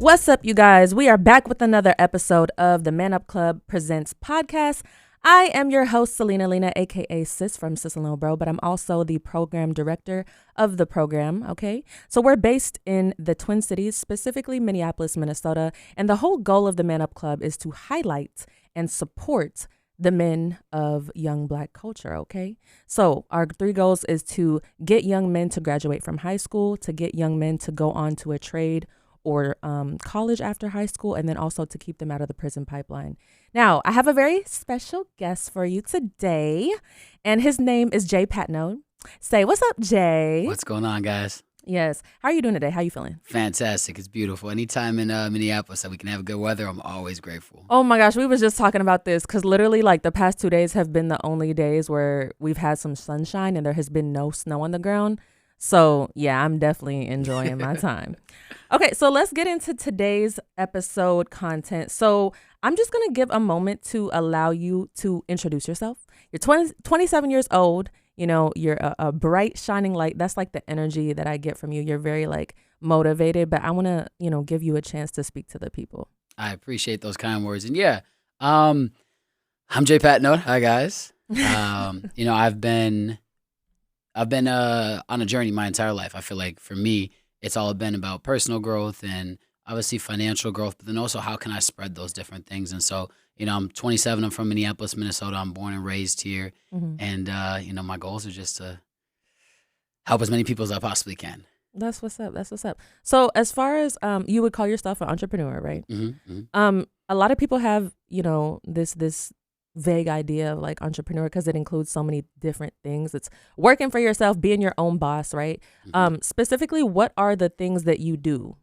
What's up, you guys? We are back with another episode of the Man Up Club Presents podcast. I am your host, Celena Lena, aka Sis from Sis and Lil Bro, but I'm also the program director of the program, okay? So we're based in the Twin Cities, specifically Minneapolis, Minnesota, and the whole goal of the Man Up Club is to highlight and support the men of young Black culture, okay? So our three goals is to get young men to graduate from high school, to get young men to go on to a trade or college after high school, and then also to keep them out of the prison pipeline. Now, I have a very special guest for you today, and his name is Jay Patnode. Say, what's up, Jay? What's going on, guys? Yes. How are you doing today? How you feeling? Fantastic. It's beautiful. Anytime in Minneapolis that we can have good weather, I'm always grateful. Oh my gosh, we was just talking about this because literally like the past 2 days have been the only days where we've had some sunshine and there has been no snow on the ground. So yeah, I'm definitely enjoying my time. Okay, so let's get into today's episode content. So I'm just going to give a moment to allow you to introduce yourself. You're 27 years old. You know, you're a bright, shining light. That's like the energy that I get from you. You're very like motivated, but I want to, give you a chance to speak to the people. I appreciate those kind words. And yeah, I'm Jay Patnode. Hi, guys. I've been on a journey my entire life. I feel like for me, it's all been about personal growth and obviously financial growth, but then also how can I spread those different things? And so, I'm 27. I'm from Minneapolis, Minnesota. I'm born and raised here. Mm-hmm. And, my goals are just to help as many people as I possibly can. That's what's up. That's what's up. So as far as you would call yourself an entrepreneur, right? Mm-hmm, mm-hmm. A lot of people have, this vague idea of like entrepreneur because it includes so many different things. It's working for yourself, being your own boss, right? Mm-hmm. Specifically, what are the things that you do?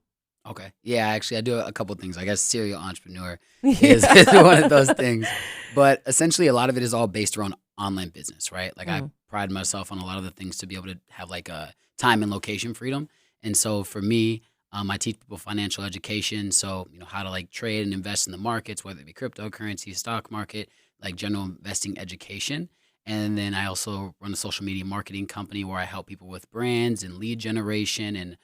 Okay. Yeah, actually, I do a couple of things. I guess serial entrepreneur is one of those things. But essentially, a lot of it is all based around online business, right? Like I pride myself on a lot of the things to be able to have like a time and location freedom. And so for me, I teach people financial education. So, how to like trade and invest in the markets, whether it be cryptocurrency, stock market, like general investing education. And then I also run a social media marketing company where I help people with brands and lead generation and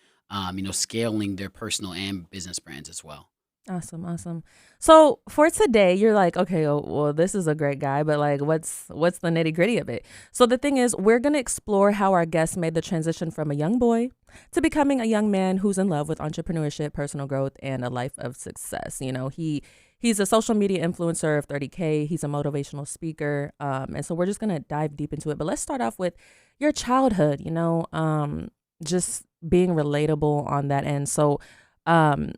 scaling their personal and business brands as well. Awesome. So for today, you're like, okay, well, this is a great guy, but like, what's the nitty gritty of it? So the thing is, we're going to explore how our guest made the transition from a young boy to becoming a young man who's in love with entrepreneurship, personal growth, and a life of success. He's a social media influencer of 30K. He's a motivational speaker. And so we're just going to dive deep into it. But let's start off with your childhood, just being relatable on that end. So I'm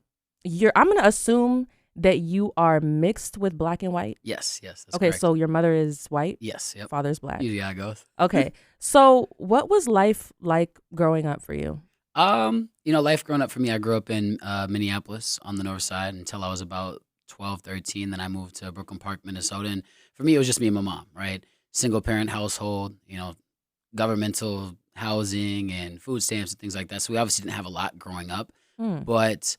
going to assume that you are mixed with Black and white. Yes, that's okay, correct. So your mother is white? Yes, yep. Father's Black. Usually how it goes. Okay. So what was life like growing up for you? Life growing up for me, I grew up in Minneapolis on the north side until I was about 12, 13. Then I moved to Brooklyn Park, Minnesota. And for me, it was just me and my mom, right? Single parent household, governmental housing and food stamps and things like that. So we obviously didn't have a lot growing up. But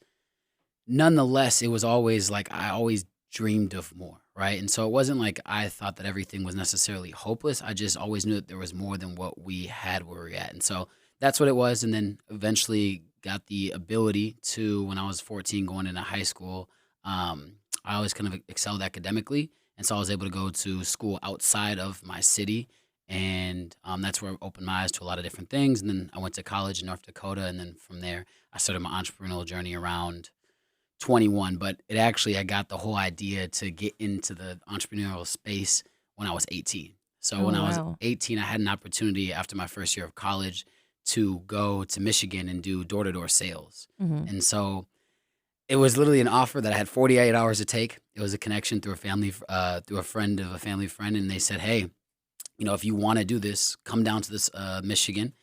nonetheless, it was always like I always dreamed of more, right? And so it wasn't like I thought that everything was necessarily hopeless. I just always knew that there was more than what we had where we were at. And so that's what it was. And then eventually got the ability to, when I was 14 going into high school, I always kind of excelled academically. And so I was able to go to school outside of my city. And that's where I opened my eyes to a lot of different things. And then I went to college in North Dakota. And then from there, I started my entrepreneurial journey around 21. But I got the whole idea to get into the entrepreneurial space when I was 18. So when I was 18, I had an opportunity after my first year of college to go to Michigan and do door-to-door sales. Mm-hmm. And so it was literally an offer that I had 48 hours to take. It was a connection through a friend of a family friend. And they said, hey, if you want to do this, come down to this Michigan,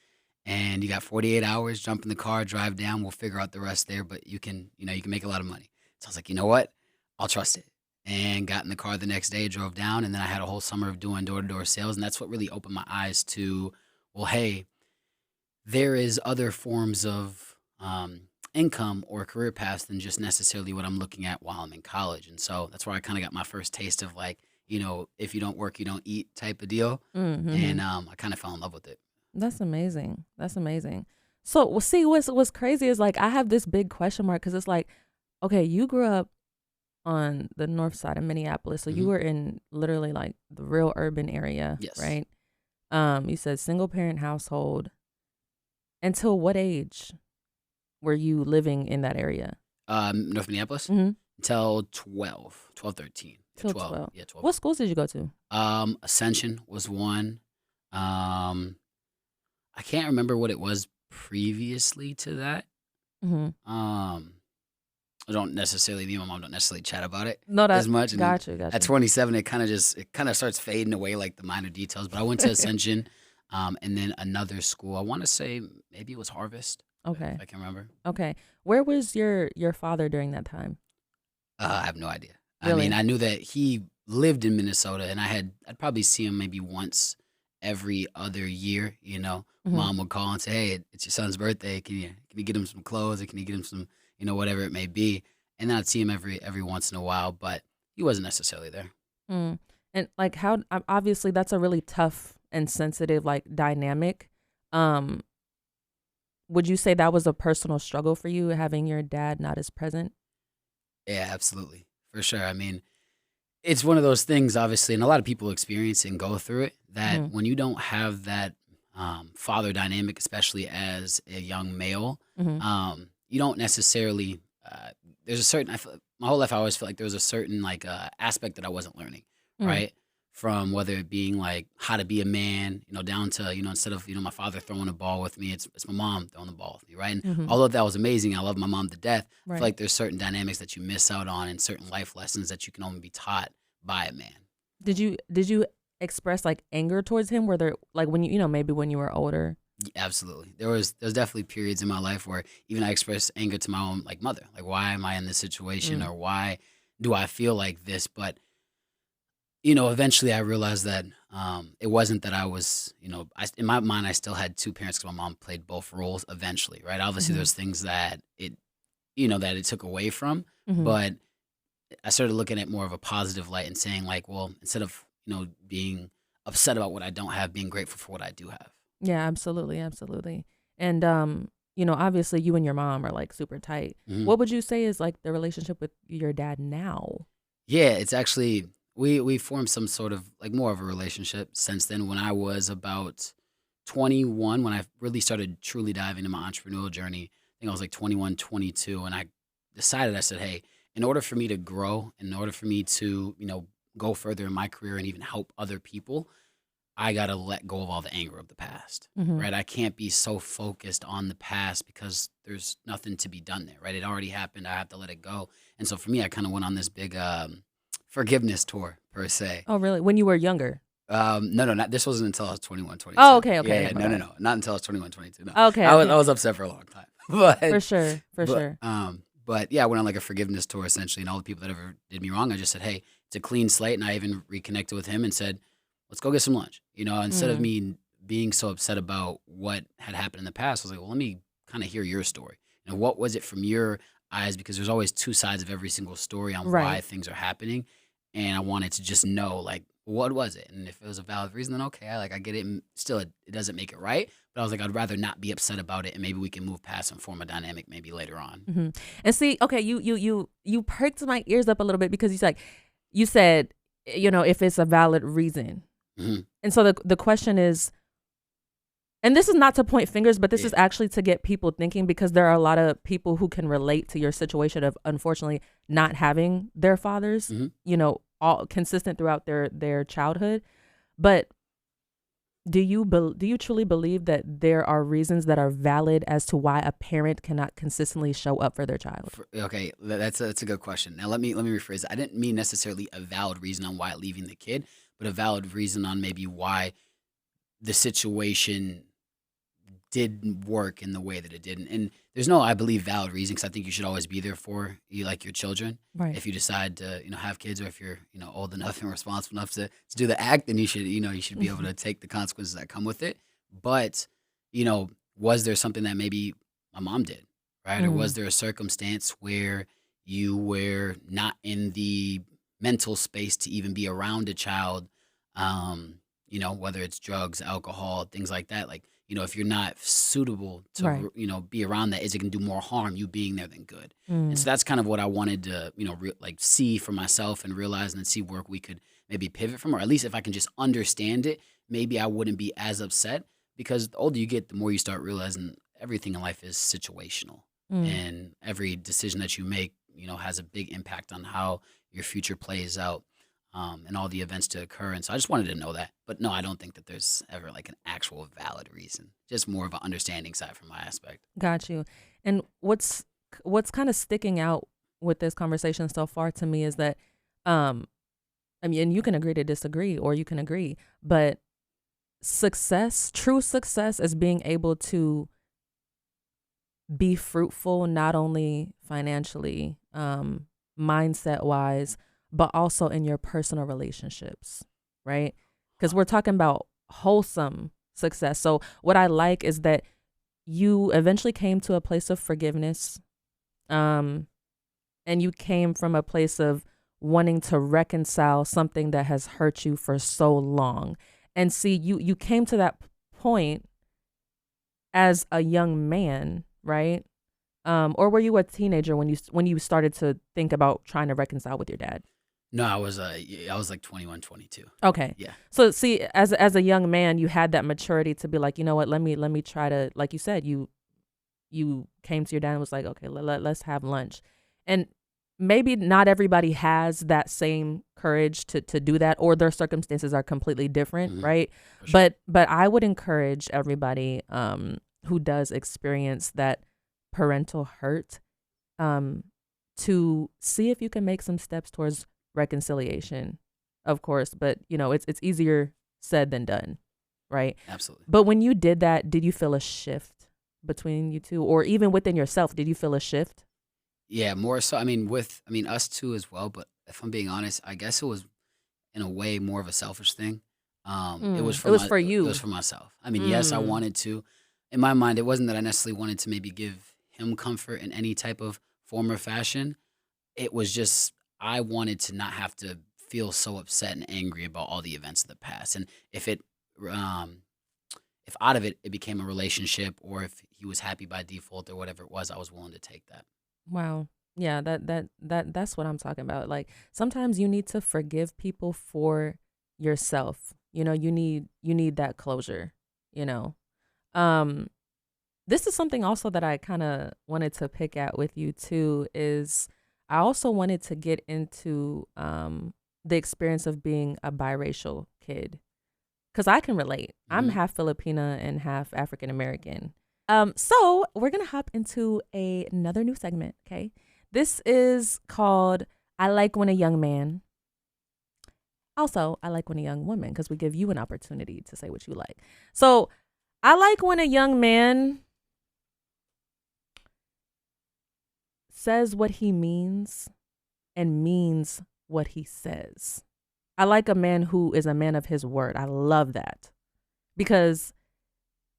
and you got 48 hours, jump in the car, drive down. We'll figure out the rest there, but you can make a lot of money. So I was like, you know what? I'll trust it. And got in the car the next day, drove down, and then I had a whole summer of doing door-to-door sales. And that's what really opened my eyes to, well, hey, there is other forms of income or career paths than just necessarily what I'm looking at while I'm in college. And so that's where I kind of got my first taste of like, if you don't work, you don't eat type of deal. Mm-hmm. And I kind of fell in love with it. That's amazing. So, see, what's crazy is like I have this big question mark because it's like, okay, you grew up on the north side of Minneapolis, so you Hmm. were in literally like the real urban area, Yes. right? You said single parent household. Until what age were you living in that area? North Minneapolis Mm-hmm. until 12, 12, 13. Yeah, Till 12. 12. Yeah, 12. What schools did you go to? Ascension was one. Um, I can't remember what it was previously to that. Mm-hmm. Um, I don't necessarily, me and my mom don't necessarily chat about it No, as that much. And then gotcha, at gotcha. 27, it kind of starts fading away, like the minor details. But I went to Ascension, and then another school. I want to say maybe it was Harvest, if Okay. I can remember. Okay. Where was your father during that time? I have no idea. I mean, Really? I knew that he lived in Minnesota, and I'd probably see him maybe once every other year. You know, Mm-hmm. mom would call and say, "Hey, it's your son's birthday. Can you get him some clothes, or can you get him some, whatever it may be?" And then I'd see him every once in a while, but he wasn't necessarily there. Mm. And like how obviously that's a really tough and sensitive like dynamic. Um, would you say that was a personal struggle for you having your dad not as present? Yeah, absolutely, for sure. I mean, it's one of those things, obviously, and a lot of people experience and go through it. That Mm-hmm. when you don't have that father dynamic, especially as a young male, Mm-hmm. you don't necessarily. There's a certain. My whole life, I always felt like there was a certain like aspect that I wasn't learning, Mm-hmm. right? From whether it being like how to be a man, down to instead of my father throwing a ball with me, it's my mom throwing the ball with me, right? And Mm-hmm. although that was amazing, I love my mom to death. I feel Right. like there's certain dynamics that you miss out on, and certain life lessons that you can only be taught by a man. Did you express like anger towards him? Were there like when maybe when you were older? Absolutely. There's definitely periods in my life where even I express anger to my own like mother. Like, why am I in this situation, Mm. or why do I feel like this? But eventually I realized that it wasn't that I was, in my mind I still had two parents because my mom played both roles eventually, right? Obviously Mm-hmm. there's things that that it took away from, Mm-hmm. but I started looking at more of a positive light and saying like, well, instead of, being upset about what I don't have, being grateful for what I do have. Yeah, absolutely, absolutely. And obviously you and your mom are like super tight. Mhm. What would you say is like the relationship with your dad now? Yeah, it's actually we formed some sort of like more of a relationship since then. When I was about 21, when I really started truly diving into my entrepreneurial journey, I think I was like 21, 22, and I decided, I said, hey, in order for me to grow, in order for me to, go further in my career and even help other people, I got to let go of all the anger of the past, Mm-hmm. right? I can't be so focused on the past because there's nothing to be done there, right? It already happened. I have to let it go. And so for me, I kind of went on this big forgiveness tour per se. Oh, really? When you were younger? No, not this wasn't until I was 21, Oh, 22. okay, Yeah, okay. yeah, My no, no, bad. no, not until I was 21, 22. No, Okay, I okay. was upset for a long time, For but sure, for but sure. but yeah, I went on like a forgiveness tour essentially, and all the people that ever did me wrong, I just said, hey, it's a clean slate, and I even reconnected with him and said, let's go get some lunch. Instead of Mm. me being so upset about what had happened in the past, I was like, well, let me kind of hear your story. What was it from your eyes? Because there's always two sides of every single story on why Right. things are happening, and I wanted to just know like what was it, and if it was a valid reason, then okay, I get it. And still, it doesn't make it right, but I was like, I'd rather not be upset about it, and maybe we can move past and form a dynamic maybe later on. Hmm. And see, okay, you perked my ears up a little bit because you said, if it's a valid reason. Hmm. And so the question is, and this is not to point fingers, but this Yeah. is actually to get people thinking because there are a lot of people who can relate to your situation of unfortunately not having their fathers, Hmm. all consistent throughout their childhood. But do you truly believe that there are reasons that are valid as to why a parent cannot consistently show up for their child? Okay, that's a good question. Now let me rephrase it. I didn't mean necessarily a valid reason on why leaving the kid, but a valid reason on maybe why the situation didn't work in the way that it didn't. And there's no, I believe, valid reason because I think you should always be there for you, like your children. Right. If you decide to, have kids, or if you're, old enough and responsible enough to do the act, then you should be able to take the consequences that come with it. But, was there something that maybe my mom did, right? Or was Mm. there a circumstance where you were not in the mental space to even be around a child? Whether it's drugs, alcohol, things like that. Like if you're not suitable to, Right. be around that, is it going to do more harm you being there than good? And so Mm. that's kind of what I wanted to, see for myself and realize and then see where we could maybe pivot from, or at least if I can just understand it, maybe I wouldn't be as upset, because the older you get, the more you start realizing everything in life is situational, Mm. and every decision that you make, has a big impact on how your future plays out, and all the events to occur. And so I just wanted to know that. But no, I don't think that there's ever like an actual valid reason, just more of an understanding side from my aspect. Got you. And what's kind of sticking out with this conversation so far to me is that, um, I mean, and you can agree to disagree, or you can agree, but true success is being able to be fruitful, not only financially, mindset wise, but also in your personal relationships, right? Because we're talking about wholesome success. So what I like is that you eventually came to a place of forgiveness, and you came from a place of wanting to reconcile something that has hurt you for so long. And see, you came to that point as a young man, right? Or were you a teenager when you started to think about trying to reconcile with your dad? No, I was like 21, 22. Okay. Yeah. So see, as a young man, you had that maturity to be like, you know what, let me try to, like you said, you came to your dad and was like, okay, let's have lunch. And maybe not everybody has that same courage to do that, or their circumstances are completely different, Hmm. right? For sure. But I would encourage everybody who does experience that parental hurt, um to see if you can make some steps towards reconciliation, of course, but it's easier said than done, right? Absolutely. But when you did that, did you feel a shift between you two, or even within yourself, did you feel a shift? Yeah, more so. I mean, us too as well. But if I'm being honest, I guess it was in a way more of a selfish thing. It was It for was my, for it was you. for myself. I mean, yes, I Mm. wanted to. In my mind, it wasn't that I necessarily wanted to maybe give him comfort in any type of form or fashion. It was just I wanted to not have to feel so upset and angry about all the events of the past. And um, if out of it, it became a relationship, or if he was happy by default or whatever it was, I was willing to take that. Wow. Yeah, that's what I'm talking about. Like, sometimes you need to forgive people for yourself. You need that closure, you know. Um this is something also that I kind of wanted to pick at with you too, is I also wanted to get into the experience of being a biracial kid, cuz I can relate. I'm Hmm. half Filipina and half African American. So we're going to hop into another new segment, okay? This is called I Like When a Young Man. Also, I like when a young woman, because we give you an opportunity to say what you like. So, I like when a young man says what he means and means what he says. I like a man who is a man of his word. I love that, because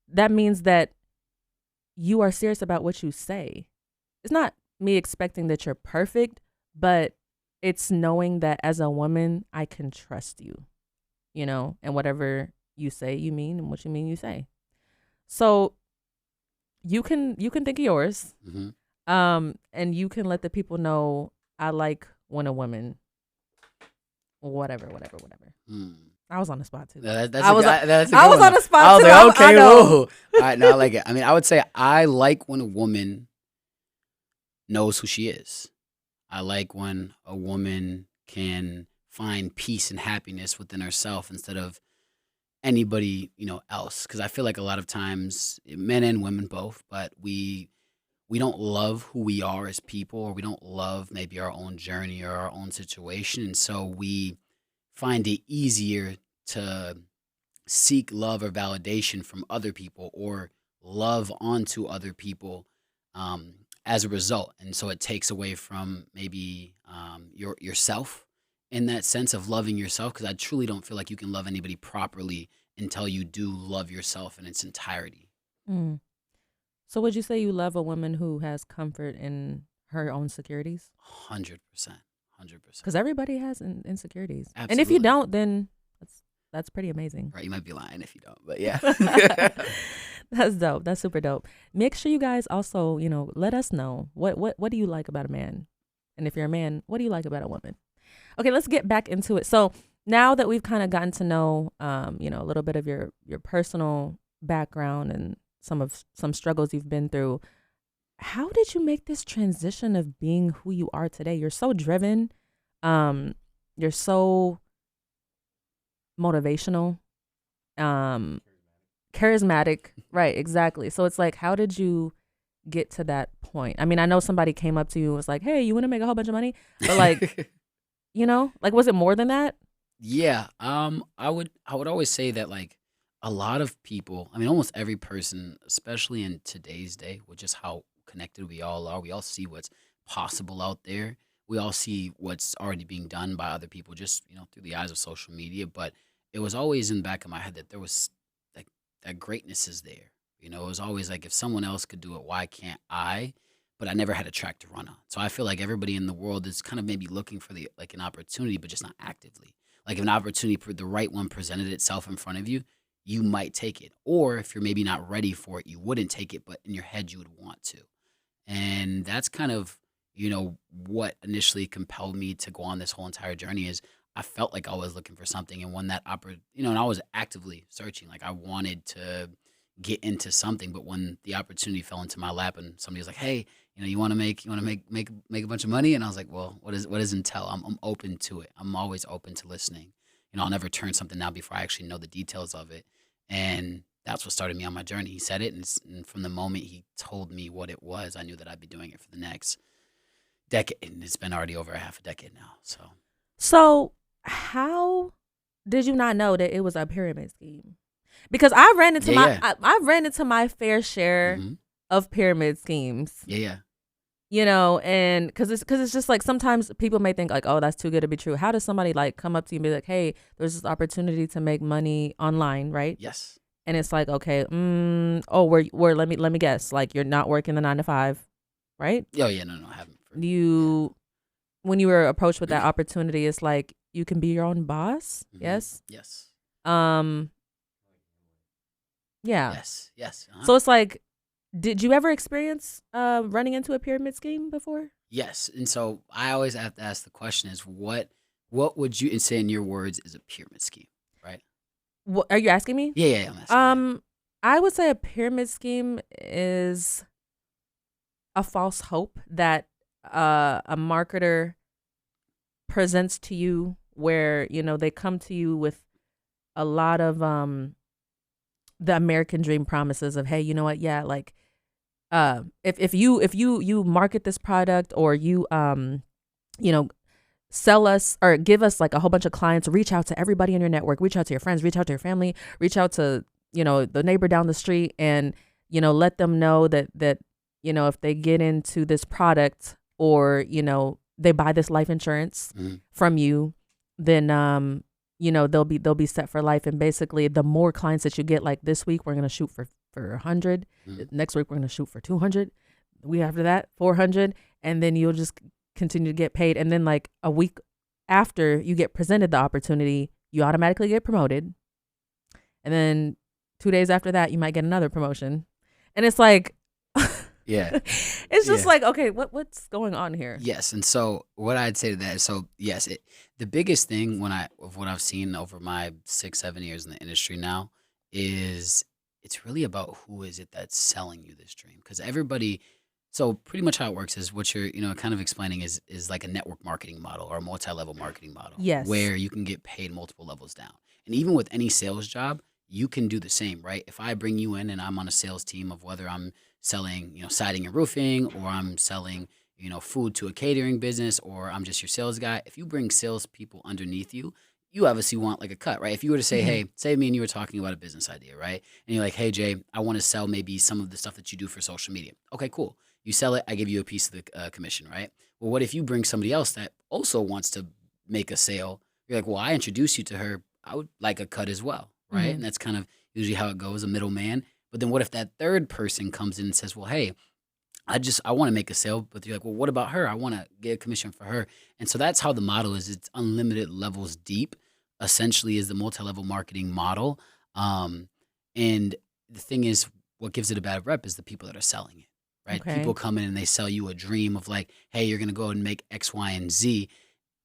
that means that you are serious about what you say. It's not me expecting that you're perfect, but it's knowing that as a woman, I can trust you, and whatever you say, you mean, and what you mean, you say. So you can think of yours, Hmm. and you can let the people know I like when a woman, whatever. Hmm. I was on the spot too, though. That's I a was guy. That's a I good was one. on Though. the spot I was too. like, I okay, know. whoa. All right, now I like it. I mean, I would say I like when a woman knows who she is. I like when a woman can find peace and happiness within herself instead of anybody, else. Because I feel like a lot of times, men and women both, but we don't love who we are as people, or we don't love maybe our own journey or our own situation, and so we find it easier to seek love or validation from other people, or love onto other people, um, as a result. And so it takes away from maybe, yourself, in that sense of loving yourself. Because I truly don't feel like you can love anybody properly until you do love yourself in its entirety. Mm. So would you say you love a woman who has comfort in her own securities? 100%. 100%. Because everybody has insecurities, and if you Absolutely. don't, then That's pretty amazing. Right, you might be lying if you don't, but yeah. That's dope. That's super dope. Make sure you guys also, let us know what do you like about a man, and if you're a man, what do you like about a woman? Okay, let's get back into it. So now that we've kind of gotten to know, a little bit of your personal background and some struggles you've been through, how did you make this transition of being who you are today? You're so driven. You're so motivational, charismatic. Right, exactly. So it's like, how did you get to that point? I mean, I know somebody came up to you and was like, hey, you want to make a whole bunch of money? But like, was it more than that? Yeah. I would always say that like a lot of people, I mean, almost every person, especially in today's day, with just how connected we all are, we all see what's possible out there. We all see what's already being done by other people just, through the eyes of social media. But it was always in the back of my head that there was like that greatness is there. It was always like if someone else could do it, why can't I? But I never had a track to run on. So I feel like everybody in the world is kind of maybe looking for an opportunity, but just not actively. Like if an opportunity, the right one presented itself in front of you, you might take it. Or if you're maybe not ready for it, you wouldn't take it, but in your head you would want to. And that's kind of, what initially compelled me to go on this whole entire journey is I felt like I was looking for something. And when that and I was actively searching, like I wanted to get into something. But when the opportunity fell into my lap and somebody was like, hey, you want to make a bunch of money? And I was like, well, what does entail? I'm open to it. I'm always open to listening. I'll never turn something down before I actually know the details of it. And that's what started me on my journey. He said it, and from the moment he told me what it was, I knew that I'd be doing it for the next decade. And it's been already over a half a decade now. So how did you not know that it was a pyramid scheme? Because I ran into I ran into my fair share of pyramid schemes. Yeah. And because it's just like sometimes people may think like, oh, that's too good to be true. How does somebody like come up to you and be like, hey, there's this opportunity to make money online, right? Yes. And it's like, okay, we're let me guess, like you're not working the 9 to 5, right? Oh yeah, no, I haven't. When you were approached with that opportunity, it's like you can be your own boss. Mm-hmm. Yes. Yes. Yeah. Yes. Uh-huh. So it's like, did you ever experience running into a pyramid scheme before? Yes. And so I always have to ask the question is what would you say in your words is a pyramid scheme, right? What, are you asking me? Yeah, I'm asking. I would say a pyramid scheme is a false hope that a marketer presents to you where, they come to you with a lot of the American dream promises of, hey, you know what? Yeah, like if you market this product or you sell us or give us like a whole bunch of clients, reach out to everybody in your network, reach out to your friends, reach out to your family, reach out to, the neighbor down the street and, let them know that, if they get into this product or, they buy this life insurance from you, then, they'll be set for life. And basically the more clients that you get, like this week, we're going to shoot for 100. Next week, we're going to shoot for 200. The week after that, 400. And then you'll just continue to get paid. And then like a week after you get presented the opportunity, you automatically get promoted. And then 2 days after that, you might get another promotion. And it's like, yeah, it's just like, okay, what's going on here? Yes. And so what I'd say to that is, so yes, the biggest thing of what I've seen over my 6-7 years in the industry now is it's really about who is it that's selling you this dream. Because everybody, so pretty much how it works is what you're, kind of explaining is like a network marketing model or a multi-level marketing model. Yes. Where you can get paid multiple levels down. And even with any sales job, you can do the same, right? If I bring you in and I'm on a sales team of whether I'm selling, siding and roofing, or I'm selling, food to a catering business, or I'm just your sales guy. If you bring salespeople underneath you, you obviously want like a cut, right? If you were to say, hey, say me and you were talking about a business idea, right? And you're like, hey, Jay, I want to sell maybe some of the stuff that you do for social media. Okay, cool. You sell it, I give you a piece of the commission, right? Well, what if you bring somebody else that also wants to make a sale? You're like, well, I introduced you to her. I would like a cut as well, right? And that's kind of usually how it goes, a middleman. But then what if that third person comes in and says, well, hey, I want to make a sale, but you're like, well, what about her? I want to get a commission for her. And so that's how the model is. It's unlimited levels deep essentially is the multi-level marketing model. And the thing is, what gives it a bad rep is the people that are selling it, right? Okay. People come in and they sell you a dream of like, hey, you're going to go and make X, Y, and Z.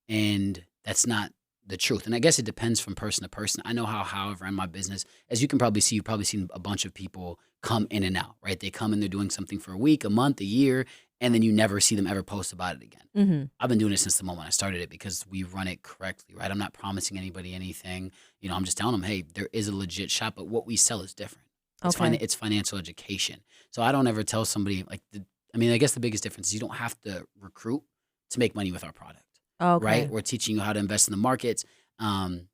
And that's not the truth. And I guess it depends from person to person. I know however, in my business, as you can probably see, you've probably seen a bunch of people come in and out, right? They come in, they're doing something for a week, a month, a year, and then you never see them ever post about it again. Mm-hmm. I've been doing it since the moment I started it because we run it correctly, right? I'm not promising anybody anything. I'm just telling them, hey, there is a legit shop, but what we sell is different. Okay. It's financial education. So I don't ever tell somebody I guess the biggest difference is you don't have to recruit to make money with our product. Okay. Right? We're teaching you how to invest in the markets, and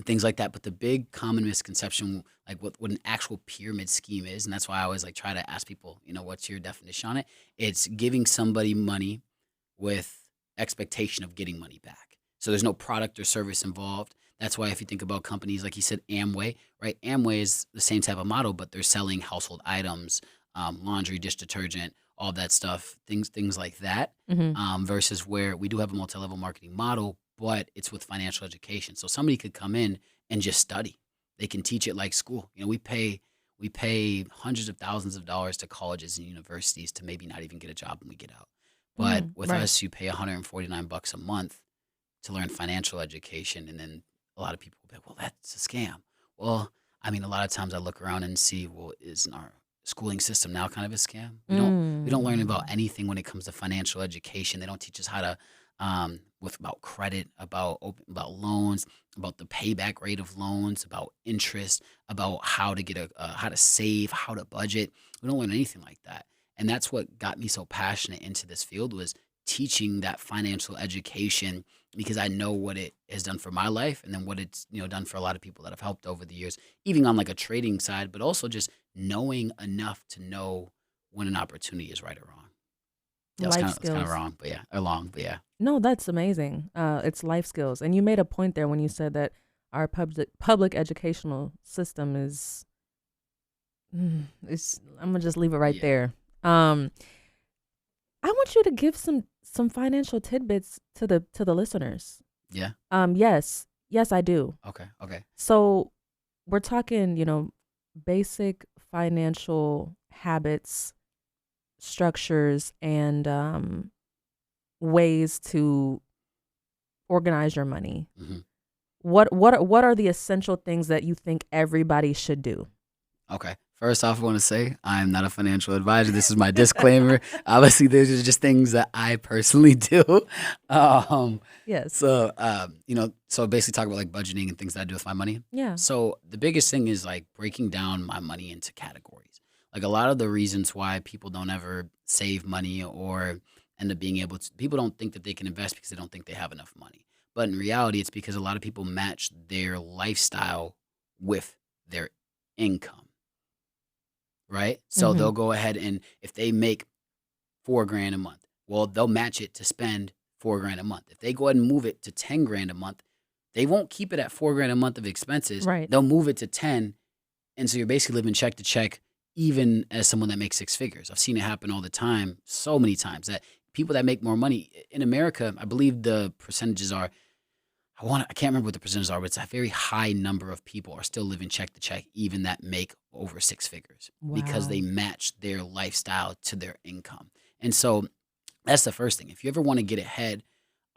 things like that. But the big common misconception, like what an actual pyramid scheme is, and that's why I always try to ask people, what's your definition on it? It's giving somebody money with expectation of getting money back. So there's no product or service involved. That's why if you think about companies, like you said, Amway, right? Amway is the same type of model, but they're selling household items, laundry, dish detergent, all that stuff, things like that, versus where we do have a multi-level marketing model, but it's with financial education. So somebody could come in and just study. They can teach it like school. We pay hundreds of thousands of dollars to colleges and universities to maybe not even get a job when we get out. But with us, you pay $149 a month to learn financial education. And then a lot of people will be like, well, that's a scam. Well, a lot of times I look around and see, well, isn't our schooling system now kind of a scam? We don't learn about anything when it comes to financial education. They don't teach us how to about credit, about loans, about the payback rate of loans, about interest, about how to get how to save, how to budget. We don't learn anything like that. And that's what got me so passionate into this field, was teaching that financial education, because I know what it has done for my life, and then what it's done for a lot of people that I've helped over the years, even on like a trading side, but also just knowing enough to know when an opportunity is right or wrong. Yeah, Life it's kind of skills. wrong, but yeah, or long, but yeah. No, that's amazing. It's life skills. And you made a point there when you said that our public educational system is I'm gonna just leave it right Yeah. there. I want you to give some financial tidbits to the listeners. Yeah. Yes, I do. Okay. So we're talking, basic financial habits, structures, and ways to organize your money. hmm What are the essential things that you think everybody should do? Okay. First off, I want to say I'm not a financial advisor. This is my disclaimer. Obviously, these are just things that I personally do. Yes. So, so basically talk about like budgeting and things that I do with my money. Yeah. So the biggest thing is like breaking down my money into categories. Like a lot of the reasons why people don't ever save money or end up being able to, people don't think that they can invest because they don't think they have enough money. But in reality, it's because a lot of people match their lifestyle with their income. Right? So Mm-hmm. they'll go ahead, and if they make $4,000 a month, well, they'll match it to spend $4,000 a month. If they go ahead and move it to $10,000 a month, they won't keep it at $4,000 a month of expenses. Right. They'll move it to 10. And so you're basically living check to check, even as someone that makes six figures. I've seen it happen all the time, so many times, that people that make more money in America, I believe the percentages are, I can't remember what the percentages are, but it's a very high number of people are still living check to check, even that make over six figures, because Wow. they match their lifestyle to their income. And so that's the first thing. If you ever want to get ahead,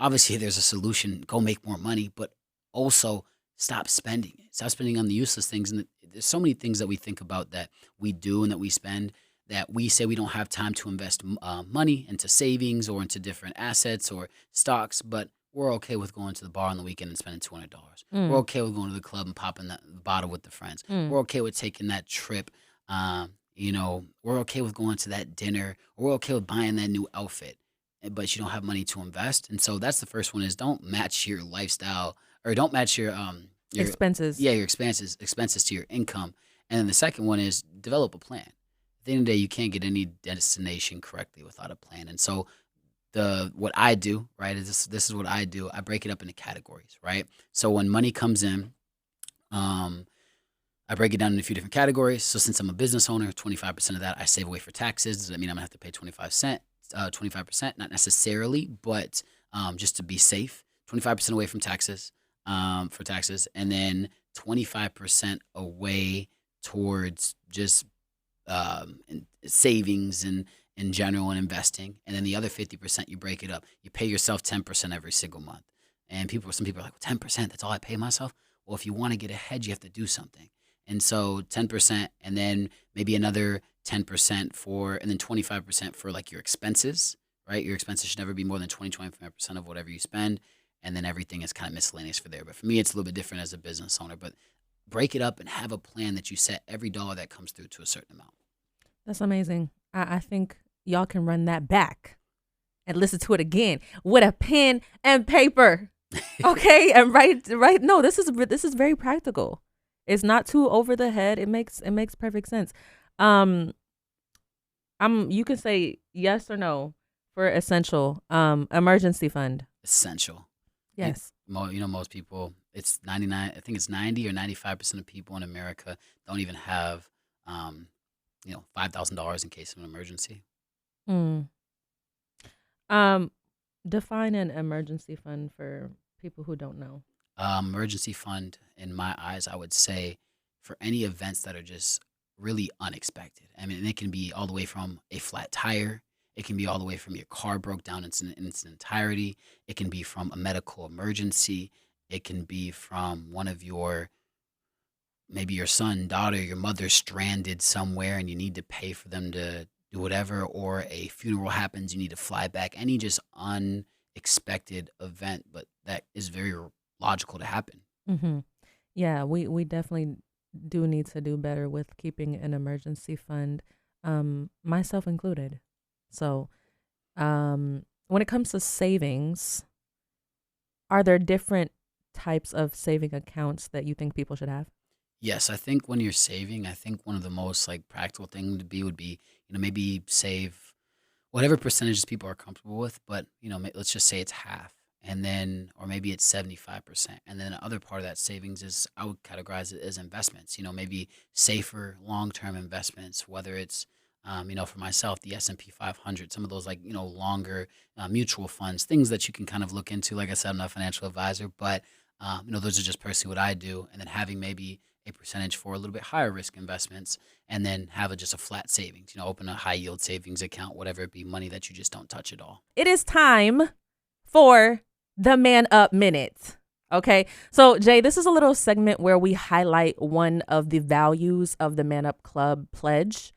obviously there's a solution. Go make more money, but also stop spending it. Stop spending on the useless things. And there's so many things that we think about that we do and that we spend, that we say we don't have time to invest money into savings or into different assets or stocks, but we're okay with going to the bar on the weekend and spending $200. We're okay with going to the club and popping that bottle with the friends. We're okay with taking that trip. We're okay with going to that dinner. Or we're okay with buying that new outfit, but you don't have money to invest. And so that's the first one, is don't match your lifestyle, or don't match your Expenses. your expenses to your income. And then the second one is develop a plan. At the end of the day, you can't get any destination correctly without a plan. And so what I do, right, is this is what I do. I break it up into categories, right? So when money comes in, I break it down into a few different categories. So since I'm a business owner, 25% of that I save away for taxes. Does that mean I'm gonna have to pay 25%? Not necessarily, but just to be safe, 25% away from taxes. for taxes, and then 25% away towards just savings and in general and investing, and then the other 50% you break it up. You pay yourself 10% every single month, and some people are like, well, 10%, that's all I pay myself. Well, if you want to get ahead, you have to do something, and so 10%, and then maybe another 10% and then 25% for like your expenses, right? Your expenses should never be more than 25% of whatever you spend, and then everything is kind of miscellaneous for there. But for me, it's a little bit different as a business owner. But break it up and have a plan that you set every dollar that comes through to a certain amount. That's amazing. I think y'all can run that back and listen to it again with a pen and paper. Okay, and write. No, this is very practical. It's not too over the head. It makes perfect sense. You can say yes or no for essential. Emergency fund. Essential. Yes. Most people, it's 99. I think it's 90 or 95% of people in America don't even have, $5,000 in case of an emergency. Define an emergency fund for people who don't know. Emergency fund, in my eyes, I would say for any events that are just really unexpected. I mean, it can be all the way from a flat tire. It can be all the way from your car broke down in its entirety. It can be from a medical emergency. It can be from maybe your son, daughter, your mother stranded somewhere and you need to pay for them to do whatever, or a funeral happens, you need to fly back. Any just unexpected event, but that is very logical to happen. Mm-hmm. Yeah, we definitely do need to do better with keeping an emergency fund, myself included. So when it comes to savings, are there different types of saving accounts that you think people should have? Yes, I think when you're saving, I think one of the most like practical thing would be, maybe save whatever percentages people are comfortable with, but let's just say it's half, and then or maybe it's 75%, and then the other part of that savings is I would categorize it as investments. Maybe safer long-term investments, whether it's for myself, the S&P 500, some of those like, longer mutual funds, things that you can kind of look into. Like I said, I'm not a financial advisor, but, those are just personally what I do. And then having maybe a percentage for a little bit higher risk investments, and then have just a flat savings, open a high yield savings account, whatever it be, money that you just don't touch at all. It is time for the Man Up Minute. Okay. So Jay, this is a little segment where we highlight one of the values of the Man Up Club pledge.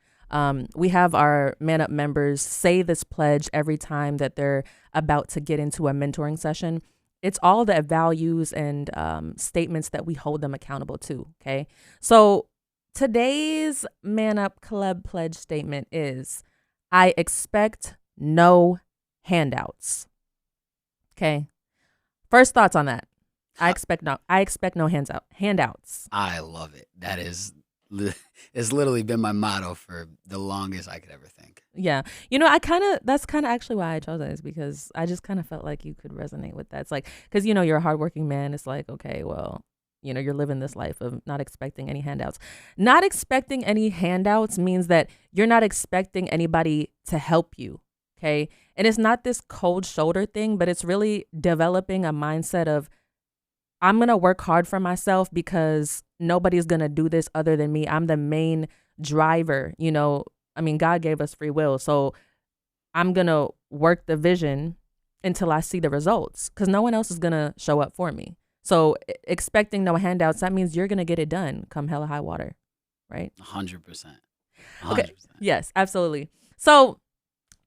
We have our Man Up members say this pledge every time that they're about to get into a mentoring session. It's all the values and statements that we hold them accountable to. Okay. So today's Man Up Club pledge statement is, I expect no handouts. Okay. First thoughts on that. I expect no handouts. I love it. That is, it's literally been my motto for the longest I could ever think. Yeah. That's kind of actually why I chose it, is because I just kind of felt like you could resonate with that. It's like, because, you're a hardworking man. It's like, okay, well, you're living this life of not expecting any handouts. Not expecting any handouts means that you're not expecting anybody to help you. Okay. And it's not this cold shoulder thing, but it's really developing a mindset of, I'm going to work hard for myself because nobody's going to do this other than me. I'm the main driver. God gave us free will. So I'm going to work the vision until I see the results, because no one else is going to show up for me. So expecting no handouts, that means you're going to get it done come hell or high water. Right? 100%. Okay. Yes, absolutely. So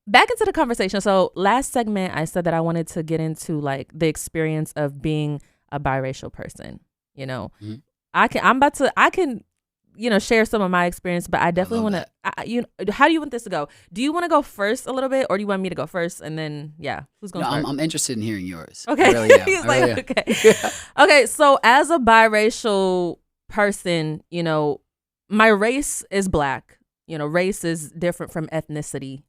back into the conversation. So last segment, I said that I wanted to get into like the experience of being a biracial person. Mm-hmm. I can share some of my experience, but I definitely want to, how do you want this to go? Do you want to go first a little bit, or do you want me to go first? And then, who's going to start? I'm interested in hearing yours. Okay. I really am. He's like, okay. Okay. So as a biracial person, my race is Black. Race is different from ethnicity.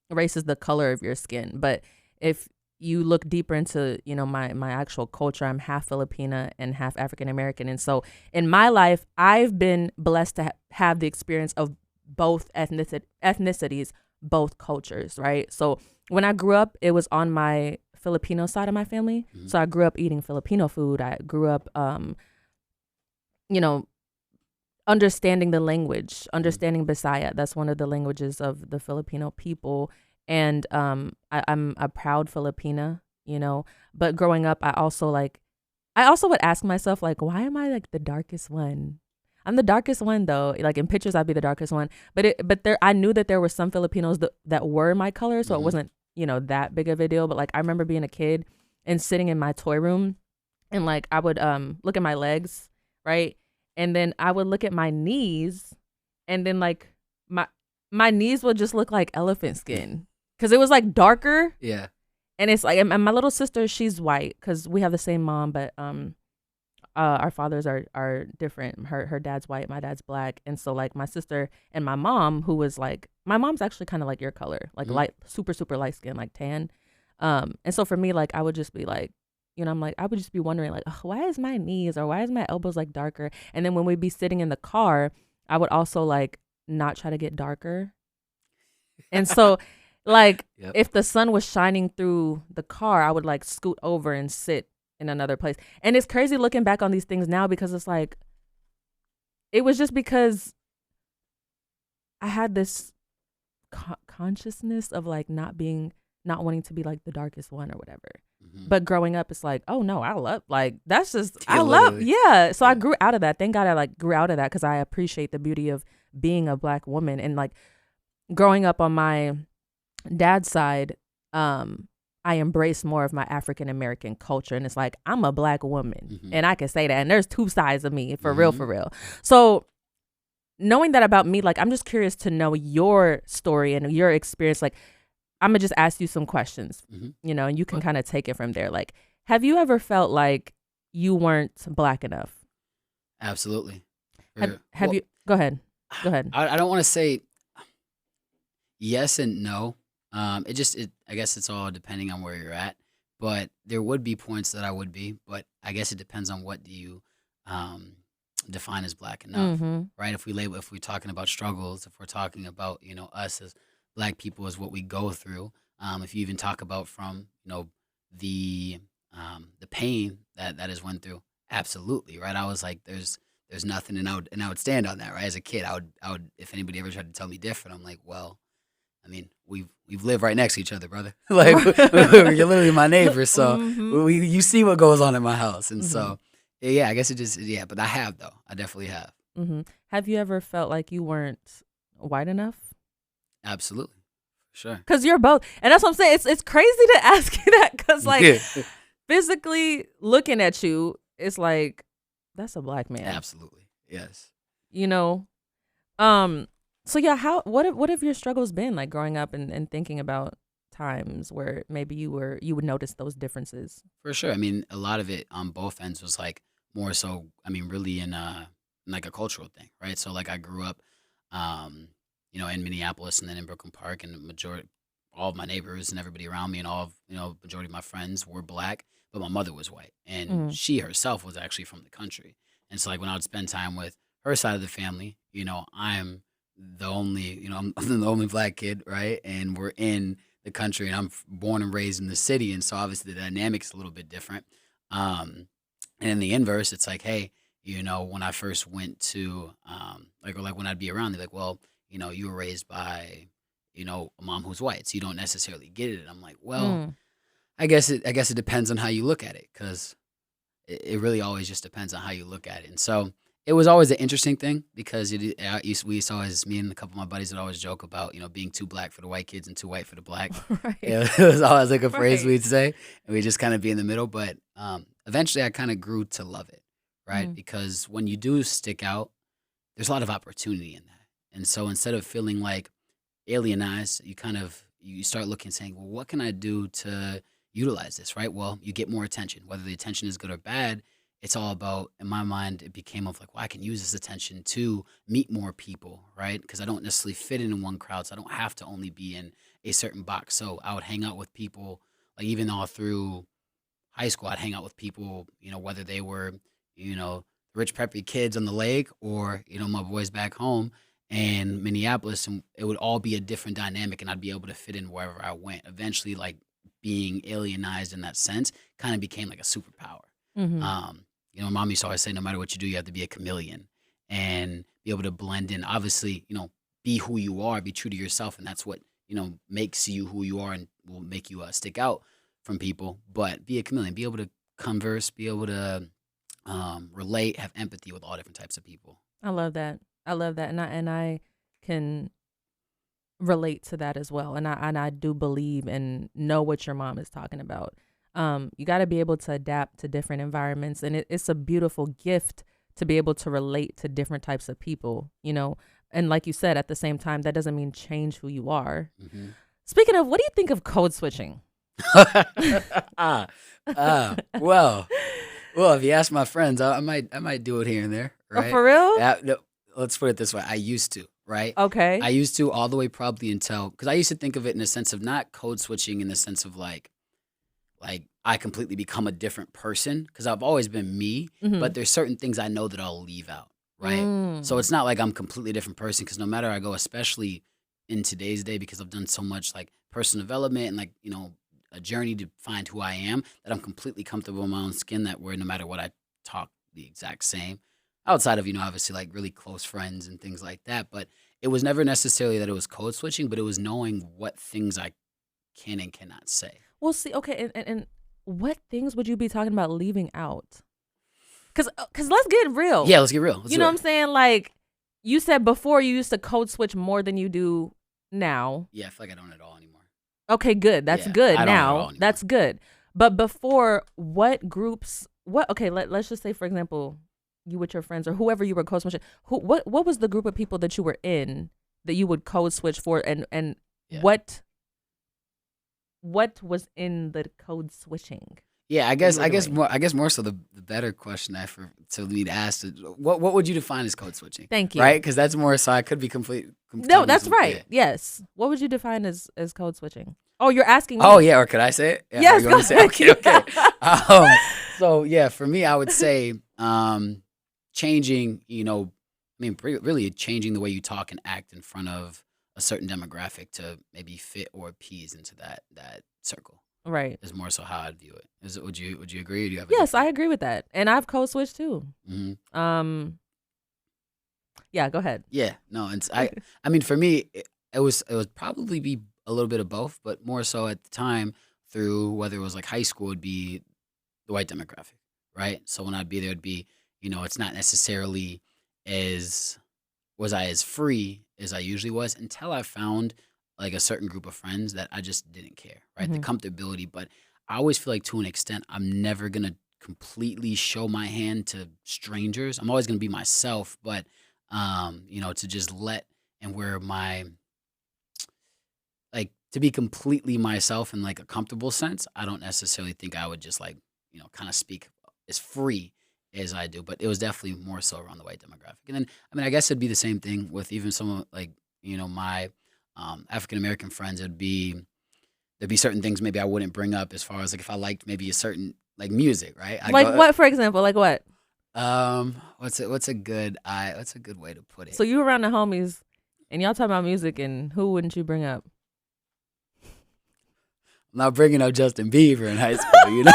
Race is the color of your skin. But if you look deeper into, my actual culture, I'm half Filipina and half African American. And so in my life, I've been blessed to have the experience of both ethnicities, both cultures, right? So when I grew up, it was on my Filipino side of my family. Mhm. So I grew up eating Filipino food. I grew up, you know, understanding the language, understanding Bisaya. That's one of the languages of the Filipino people. And I'm a proud Filipina, you know. But growing up, I also would ask myself, like, why am I like the darkest one? I'm the darkest one though. Like in pictures, I'd be the darkest one. But I knew that there were some Filipinos that were my color, so it Mhm. wasn't, that big of a deal. But like I remember being a kid and sitting in my toy room, and like I would look at my legs, right, and then I would look at my knees, and then like my knees would just look like elephant skin because it was like darker. Yeah. And it's like, and my little sister, she's white because we have the same mom, but our fathers are different. Her dad's white, my dad's black, and so like my sister and my mom, who was like, my mom's actually kind of like your color, like light, super super light skin, like tan. And so for me, like I would just be like, I'm like, I would just be wondering like, why is my knees or why is my elbows like darker? And then when we'd be sitting in the car, I would also like not try to get darker. And so like Yep. if the sun was shining through the car, I would like scoot over and sit in another place. And it's crazy looking back on these things now because it's like, it was just because I had this consciousness of like not wanting to be like the darkest one or whatever. But growing up, it's like, oh no, I love, like, that's just, Yeah, I love, literally. yeah. So I Yeah. grew out of that. Thank God I like grew out of that because I appreciate the beauty of being a black woman. And like growing up on my dad's side, I embrace more of my African American culture, and it's like I'm a black woman, and I can say that. And there's two sides of me, for real, for real. So knowing that about me, like I'm just curious to know your story and your experience. Like I'm gonna just ask you some questions, and you can kind of take it from there. Like, have you ever felt like you weren't black enough? Absolutely. Have you? Go ahead. Go ahead. I don't want to say yes and no. I guess it's all depending on where you're at. But there would be points that I would be, but I guess it depends on what do you define as black enough, right? If we're talking about struggles, if we're talking about us as black people as what we go through, if you even talk about from the pain that is went through, absolutely, right? I was like, there's nothing, and I would stand on that, right? As a kid, I would if anybody ever tried to tell me different, I'm like, well, I mean, we've lived right next to each other, brother. Like you're literally my neighbor, so you see what goes on in my house, and so yeah, I guess it just but I have though, I definitely have. Have you ever felt like you weren't white enough? Absolutely, sure. Because you're both, and that's what I'm saying. It's crazy to ask you that because like physically looking at you, it's like that's a black man. Absolutely, yes. So yeah, what have your struggles been like growing up and thinking about times where maybe you would notice those differences? For sure. I mean, a lot of it on both ends was like more so. I mean, really in like a cultural thing, right? So like I grew up, in Minneapolis and then in Brooklyn Park, and all of my neighbors and everybody around me and all of majority of my friends were black, but my mother was white, and she herself was actually from the country. And so like when I would spend time with her side of the family, I'm the only, I'm the only black kid, right? And we're in the country, and I'm born and raised in the city, and so obviously the dynamic's a little bit different. And in the inverse, it's like, hey, when I first went to like when I'd be around, they're like, well, you were raised by, a mom who's white, so you don't necessarily get it. And I'm like, well, I guess it depends on how you look at it, because it really always just depends on how you look at it. And so it was always an interesting thing because we used to always, me and a couple of my buddies would always joke about, being too black for the white kids and too white for the black. Right. It was always like a phrase Right. we'd say, and we just kind of be in the middle. But eventually I kind of grew to love it, right? Because when you do stick out, there's a lot of opportunity in that. And so instead of feeling like alienized, you start looking and saying, well, what can I do to utilize this, right? Well, you get more attention. Whether the attention is good or bad, it's all about, in my mind, it became of like, well, I can use this attention to meet more people, right? Because I don't necessarily fit in one crowd, so I don't have to only be in a certain box. So I would hang out with people, like even all through high school, I'd hang out with people, whether they were, rich preppy kids on the lake or, my boys back home in Minneapolis, and it would all be a different dynamic, and I'd be able to fit in wherever I went. Eventually, like being alienized in that sense kind of became like a superpower. Mm-hmm. You know, mom used to always say, no matter what you do, you have to be a chameleon and be able to blend in. Obviously, you know, be who you are, be true to yourself, and that's what, you know, makes you who you are and will make you stick out from people. But be a chameleon, be able to converse, be able to relate, have empathy with all different types of people. I love that. I love that, and I can relate to that as well. And I do believe and know what your mom is talking about. You got to be able to adapt to different environments, and it's a beautiful gift to be able to relate to different types of people, you know. And like you said, at the same time, that doesn't mean change who you are. Mm-hmm. Speaking of, what do you think of code switching? Well, if you ask my friends, I might do it here and there, right? Oh, for real? No, let's put it this way. I used to, right? Okay. I used to all the way probably until, because I used to think of it in a sense of not code switching in the sense of like I completely become a different person, because I've always been me, but there's certain things I know that I'll leave out, right? So it's not like I'm a completely different person, because no matter I go, especially in today's day, because I've done so much like personal development and like, you know, a journey to find who I am, that I'm completely comfortable in my own skin, that where no matter what I talk the exact same, outside of, you know, obviously like really close friends and things like that. But it was never necessarily that it was code switching, but it was knowing what things I can and cannot say. Well, see, okay, and what things would you be talking about leaving out? Because let's get real. Yeah, let's get real. You know what I'm saying? Like, you said before you used to code switch more than you do now. Yeah, I feel like I don't at all anymore. Okay, good. That's good. Now, that's good. But before, what groups? Okay, let's just say, for example, you with your friends or whoever you were code switching. What was the group of people that you were in that you would code switch for, and what was in the code switching? Yeah, I guess more so the better question to me to ask is, what would you define as code switching? Thank you. Right, because that's more so I could be complete. No, that's right. Yeah. Yes. What would you define as code switching? Oh, you're asking me. Oh yeah, or could I say it? Yeah, yes. Go ahead. Okay. So yeah, for me, I would say changing. You know, I mean, really changing the way you talk and act in front of a certain demographic to maybe fit or appease into that circle. Right. Is more so how I'd view it. Would you agree? Or do you have yes, I agree with that, and I've code switched too. Mm-hmm. Yeah, go ahead. Yeah, no, it's I mean, for me, it would probably be a little bit of both, but more so at the time through whether it was like high school, would be the white demographic, right? So when I'd be there, it'd be, you know, it's not necessarily as free as I usually was until I found like a certain group of friends that I just didn't care, right? The comfortability, but I always feel like to an extent, I'm never gonna completely show my hand to strangers. I'm always gonna be myself, but you know, to just let and where my like to be completely myself in like a comfortable sense, I don't necessarily think I would just like, you know, kind of speak as free as I do, but it was definitely more so around the white demographic. And then, I mean, I guess it'd be the same thing with even some like, you know, my African American friends. There'd be certain things maybe I wouldn't bring up as far as like if I liked maybe a certain like music, right? What, for example, like what? What's a good way to put it? So you were around the homies, and y'all talking about music, and who wouldn't you bring up? I'm not bringing up Justin Bieber in high school, you know.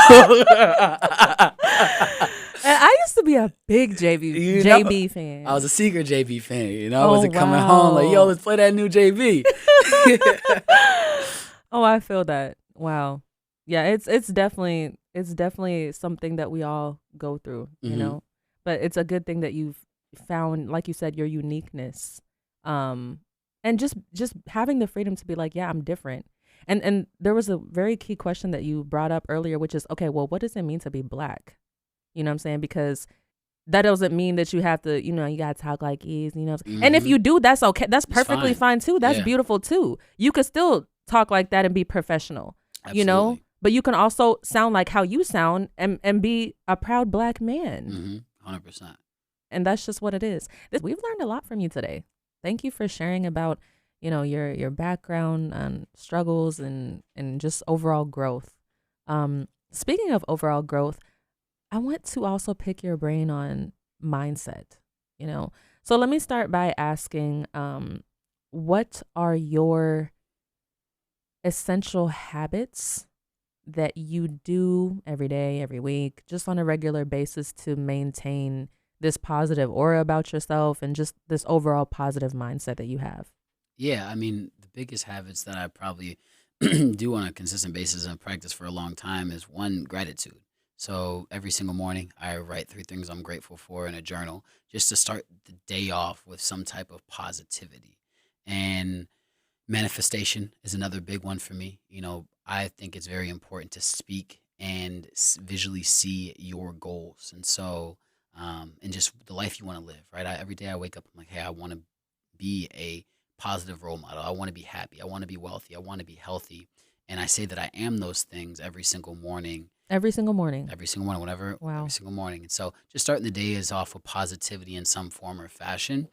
And I used to be a big JB fan. I was a secret JB fan, you know. I wasn't coming home like, yo, let's play that new JB. Oh, I feel that. Wow. Yeah, it's definitely something that we all go through, you know. But it's a good thing that you've found, like you said, your uniqueness, and just having the freedom to be like, yeah, I'm different. And there was a very key question that you brought up earlier, which is, okay, well, what does it mean to be Black? You know what I'm saying? Because that doesn't mean that you have to, you know, you got to talk like is, you know. And if you do, that's okay. That's perfectly fine too. That's beautiful too. You could still talk like that and be professional, you know. But you can also sound like how you sound and be a proud Black man. 100%. And that's just what it is. We've learned a lot from you today. Thank you for sharing about, you know, your background and struggles and just overall growth. Speaking of overall growth, I want to also pick your brain on mindset, you know. So let me start by asking, what are your essential habits that you do every day, every week, just on a regular basis to maintain this positive aura about yourself and just this overall positive mindset that you have? Yeah, I mean, the biggest habits that I probably do on a consistent basis and practice for a long time is one, gratitude. So every single morning, I write three things I'm grateful for in a journal just to start the day off with some type of positivity. And manifestation is another big one for me. I think it's very important to speak and visually see your goals. And so, and just the life you want to live, right? Every day I wake up, I'm like, hey, I want to be a positive role model. I want to be happy. I want to be wealthy. I want to be healthy. And I say that I am those things every single morning. Every single morning. Every single morning, whenever, Wow. every single morning. And so just starting the day is off with positivity in some form or fashion.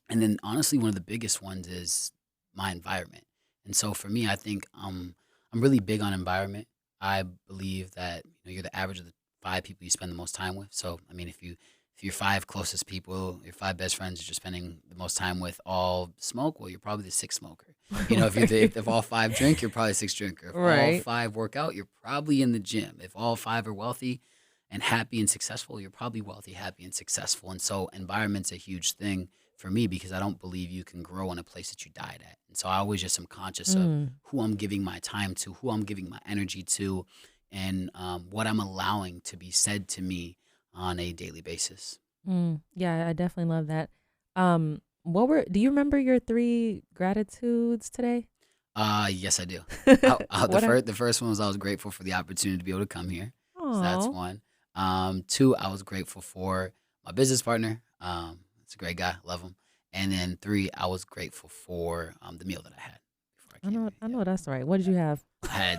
And then honestly, one of the biggest ones is my environment. And so for me, I think I'm really big on environment. I believe that you're the average of the five people you spend the most time with. So I mean, if your five closest people, your five best friends that you're spending the most time with all smoke, well, you're probably the sixth smoker. If all five drink, you're probably the sixth drinker. If all Right. five work out, you're probably in the gym. If all five are wealthy and happy and successful, you're probably wealthy, happy, and successful. And so environment's a huge thing for me because I don't believe you can grow in a place that you died at. And so I always just am conscious of Mm. who I'm giving my time to, who I'm giving my energy to, and what I'm allowing to be said to me on a daily basis. Yeah, I definitely love that. Do you remember your 3 gratitudes today? Yes, I do. What are The first one was I was grateful for the opportunity to be able to come here. So that's Aw. one. Two, I was grateful for my business partner. It's a great guy, love him. And then three, I was grateful for the meal that I had before I I came know here. I Yeah. know that's right. What did you have? I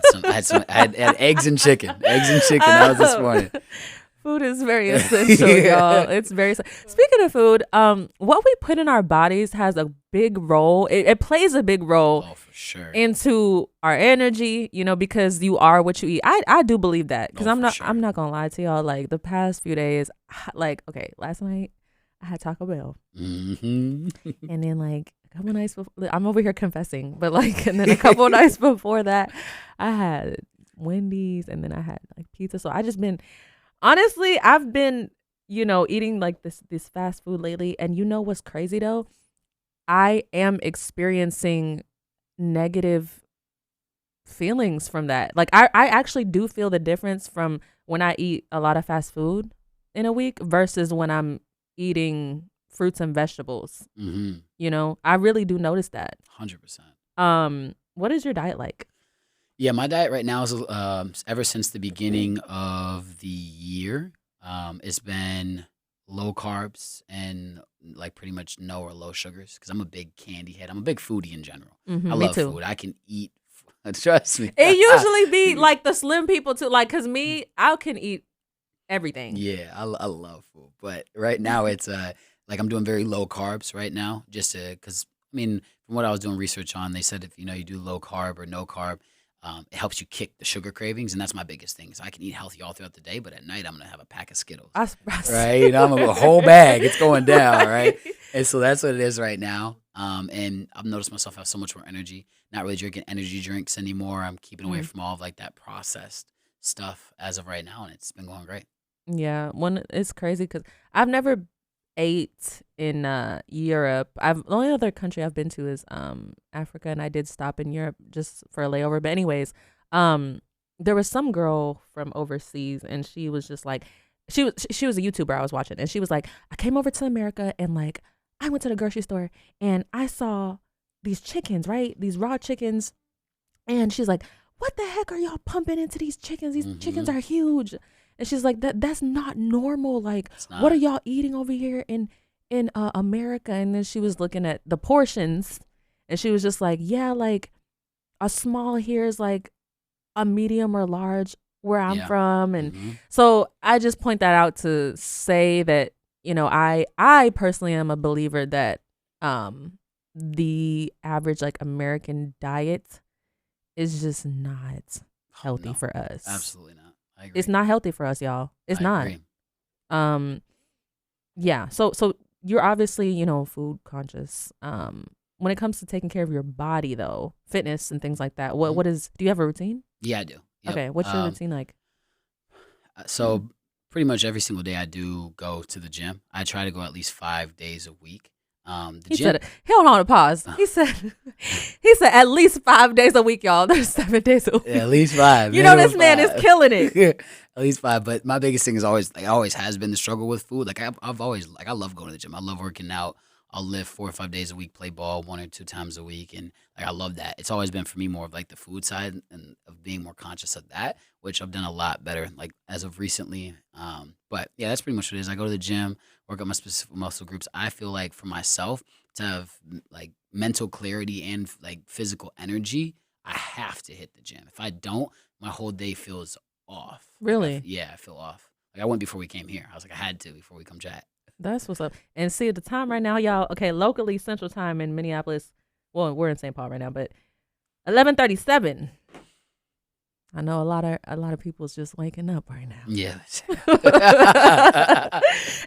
had eggs and chicken. Eggs and chicken. That was this morning. Food is very essential, y'all. It's Speaking of food, what we put in our bodies has a big role. It plays a big role Oh, for sure. into our energy, because you are what you eat. I do believe that because Oh, I'm for not sure. I'm not gonna lie to y'all. Like the past few days, like okay, last night I had Taco Bell, hmm and then like a couple nights before, I'm over here confessing, but like, and then a couple nights before that, I had Wendy's, and then I had like pizza. So honestly, I've been eating like this fast food lately, and what's crazy though? I am experiencing negative feelings from that. Like I actually do feel the difference from when I eat a lot of fast food in a week versus when I'm eating fruits and vegetables. hmm I really do notice that. 100%. What is your diet like? Yeah, my diet right now is ever since the beginning of the year, it's been low carbs and like pretty much no or low sugars because I'm a big candy head. I'm a big foodie in general. I Me love too. food. I can eat. Trust me. It usually be like the slim people too. Like, cause me, I can eat everything. Yeah, I love food, but right now it's like I'm doing very low carbs right now, just because I mean, from what I was doing research on, they said if you do low carb or no carb, it helps you kick the sugar cravings, and that's my biggest thing. So I can eat healthy all throughout the day, but at night I'm gonna have a pack of Skittles, right? I'm a whole bag. It's going down, right? And so that's what it is right now. And I've noticed myself have so much more energy. Not really drinking energy drinks anymore. I'm keeping away Mhm. from all of like that processed stuff as of right now, and it's been going great. Yeah, it's crazy because I've never ate in Europe. The only other country I've been to is Africa, and I did stop in Europe just for a layover. But anyways, there was some girl from overseas, and she was just like, she was a YouTuber I was watching, and she was like, I came over to America, and like I went to the grocery store, and I saw these chickens, right? These raw chickens, and she's like, what the heck are y'all pumping into these chickens? These chickens are huge. And she's like, that's not normal. Like, It's what are not. y'all eating over here in America? And then she was looking at the portions, and she was just like, yeah, like a small here is like a medium or large where I'm Yeah. from. And hmm so I just point that out to say that, I personally am a believer that the average like American diet is just not healthy No, for us. absolutely not. I agree. It's not healthy for us, y'all. It's I not. agree. Um, yeah. So you're obviously, food conscious. When it comes to taking care of your body though, fitness and things like that, Mhm. do you have a routine? Yeah, I do. Yep. Okay, what's your routine like? So pretty much every single day I do go to the gym. I try to go at least 5 days a week. The He gym. said, hold on, pause. He said, he said at least 5 days a week, y'all. There's 7 days a week. Yeah, at least 5. You know, this man is killing it. At least 5. But my biggest thing is always, like, always has been the struggle with food. Like, I've always, like, I love going to the gym. I love working out. I'll lift 4 or 5 days a week, play ball 1 or 2 times a week. And, like, I love that. It's always been for me more of, like, the food side and of being more conscious of that, which I've done a lot better, like, as of recently. But, yeah, that's pretty much what it is. I go to the gym, work out my specific muscle groups. I feel like for myself, to have, like, mental clarity and, like, physical energy, I have to hit the gym. If I don't, my whole day feels off. Really? Yeah, I feel off. Like, I went before we came here. I was like, I had to before we come chat. That's what's up. And see, at the time right now, y'all, okay, locally, Central Time in Minneapolis, well, we're in St. Paul right now, but 11:37. I know a lot of people's just waking up right now. Yeah.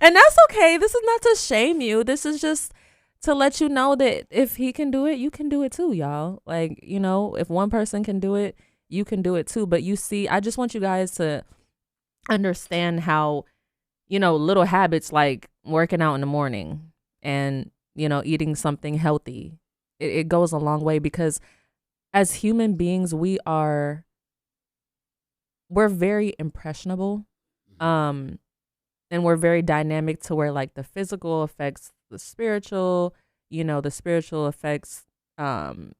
And that's okay. This is not to shame you. This is just to let you know that if he can do it, you can do it too, y'all. Like, you know, if one person can do it, you can do it too. But you see, I just want you guys to understand how, you know, little habits like working out in the morning and, you know, eating something healthy, it goes a long way, because as human beings, we're very impressionable. And we're very dynamic to where, like, the physical affects the spiritual, you know, the spiritual affects the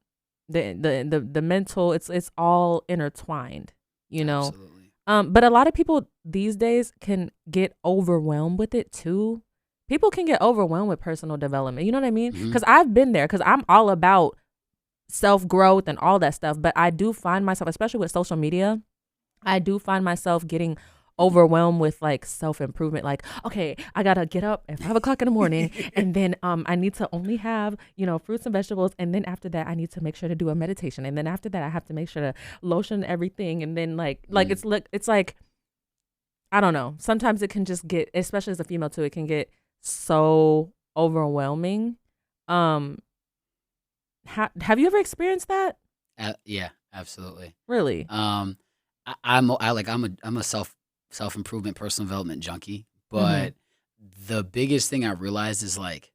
mental. It's all intertwined, you know. Absolutely. But a lot of people these days can get overwhelmed with it too. People can get overwhelmed with personal development. You know what I mean? Because I've been there, because I'm all about self-growth and all that stuff. But I do find myself, especially with social media, I do find myself getting overwhelmed with, like, self-improvement. Like, okay, I gotta get up at 5 o'clock in the morning, and then I need to only have, you know, fruits and vegetables, and then after that I need to make sure to do a meditation, and then after that I have to make sure to lotion everything, and then like it's like, I don't know, sometimes it can just get, especially as a female too, it can get so overwhelming. Have you ever experienced that? Yeah, absolutely. Really? I'm a self-improvement, personal development junkie, but the biggest thing I realized is, like,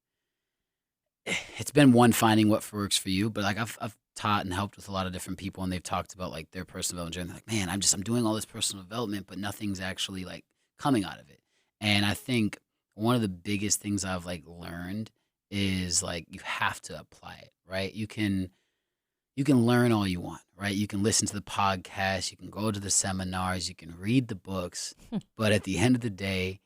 it's been one, finding what works for you, but, like, I've taught and helped with a lot of different people, and they've talked about, like, their personal development journey. They're like, man, I'm doing all this personal development, but nothing's actually, like, coming out of it. And I think one of the biggest things I've, like, learned is, like, you have to apply it, right? You can learn all you want, right? You can listen to the podcast, you can go to the seminars, you can read the books, but at the end of the day,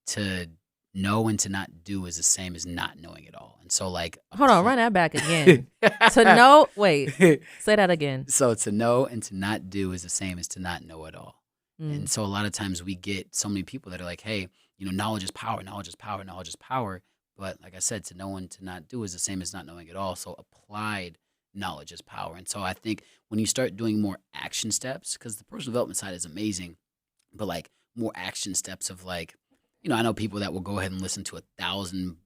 to know and to not do is the same as not knowing it all. And so, like, hold on, run that back again. To know, wait, say that again. So to know and to not do is the same as to not know it all. And so a lot of times we get so many people that are like, hey, you know, knowledge is power, knowledge is power, knowledge is power. But like I said, to know and to not do is the same as not knowing it all. So applied knowledge is power. And so I think when you start doing more action steps, because the personal development side is amazing, but, like, more action steps of, like, you know, I know people that will go ahead and listen to 1,000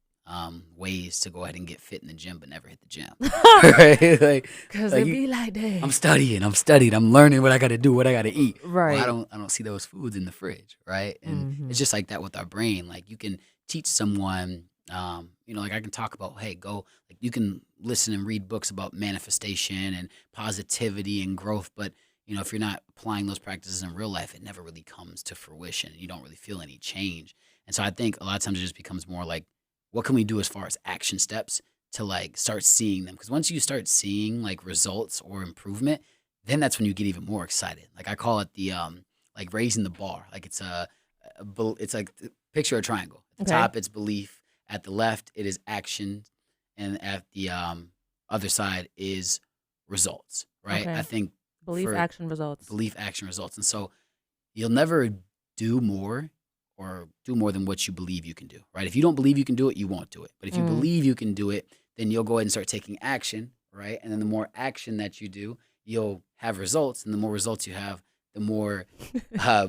ways to go ahead and get fit in the gym, but never hit the gym. Right? Like, because it be like that. I'm studying, I'm learning what I got to do, what I got to eat. Right. Well, I don't see those foods in the fridge, right? And it's just like that with our brain. Like, you can teach someone, you know, like, I can talk about, hey, go, like, you can listen and read books about manifestation and positivity and growth, but, you know, if you're not applying those practices in real life, it never really comes to fruition. You don't really feel any change. And so I think a lot of times it just becomes more like, what can we do as far as action steps to, like, start seeing them? Because once you start seeing, like, results or improvement, then that's when you get even more excited. Like, I call it the like, raising the bar. Like, it's like, picture a triangle. At the top, it's belief. At the left, it is action, and at the other side is results. Right? Okay. I think Belief, action, results. Belief, action, results. And so you'll never do more than what you believe you can do, right? If you don't believe you can do it, you won't do it. But if you believe you can do it, then you'll go ahead and start taking action, right? And then the more action that you do, you'll have results. And the more results you have, the more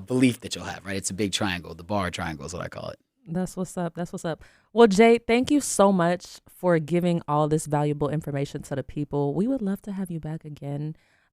belief that you'll have, right? It's a big triangle. The bar triangle is what I call it. That's what's up. That's what's up. Well, Jay, thank you so much for giving all this valuable information to the people. We would love to have you back again.